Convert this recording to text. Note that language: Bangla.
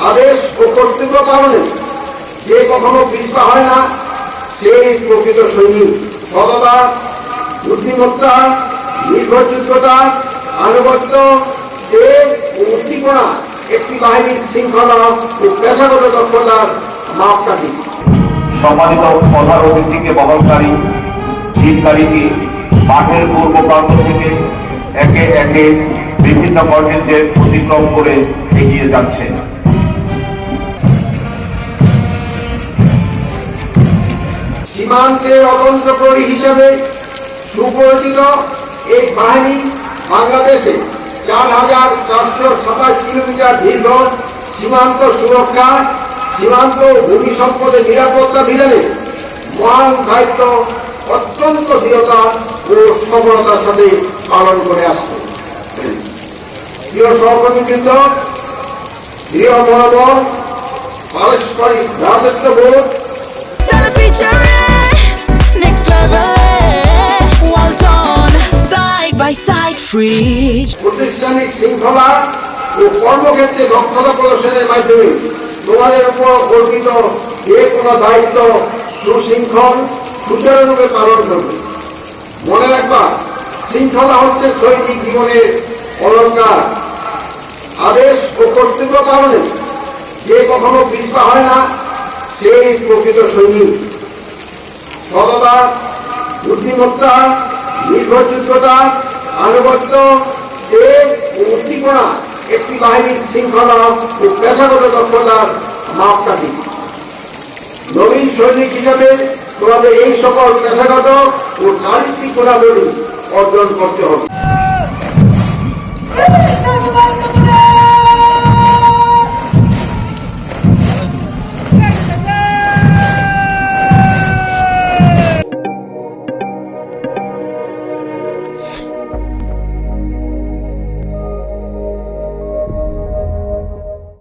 আদেশ ও কর্তব্য পালনে যে কখনো পিছপা হয় না, সেই প্রকৃত সৈনিক। সততা, বুদ্ধিমত্তা, নির্ভরযোগ্যতা, আনুগত্য, দেশ ও উদ্দীপনা একটি বাহিনীর শৃঙ্খলা ও পেশাগত দক্ষতার মাপকাঠি। সম্মানিত প্রধান অতিথিকে বহনকারী শীতকালীকে মাঠের পূর্ব প্রান্ত থেকে একে একে বিভিন্ন কর্তৃত্বের অতিক্রম করে এগিয়ে যাচ্ছে। সীমান্তের অতন্ত্র প্রহরী হিসেবে সুপরিচিত এই বাহিনী বাংলাদেশে ৪,৪২৭ কিলোমিটার দীর্ঘ সীমান্ত সুরক্ষা, সীমান্ত ভূমি সম্পদের নিরাপত্তা বিধানে মহান দায়িত্ব অত্যন্ত দৃঢ়তা ও সফলতার সাথে পালন করে আসছে। প্রিয় সহকর্মীবৃন্দ, দৃঢ় মনোবল, পারস্পরিক ভ্রাতৃত্ববোধ, প্রতিষ্ঠানিক শৃঙ্খলা ও কর্মক্ষেত্রে দক্ষতা প্রদর্শনের মাধ্যমে তোমাদের উপর অর্পিত যে কোনো দায়িত্ব সুশৃঙ্খল সুচারুরূপে পালন করবে। মনে রাখবা, শৃঙ্খলা হচ্ছে সৈনিক জীবনের অলঙ্কার। আদেশ ও কর্তব্য পালনে যে কখনো পিছপা হয় না, সেই প্রকৃত সৈনিক। সততা, বুদ্ধিমত্তা, নির্ভরযোগ্যতা, আনুগত্য, দেশ ও উদ্দীপনা একটি বাহিনীর শৃঙ্খলা ও পেশাগত দক্ষতার মাপকাঠি। নবীন সৈনিক হিসাবে তোমাদের এই সকল পেশাগত ও চারিত্রিক গুণাবলী অর্জন করতে হবে।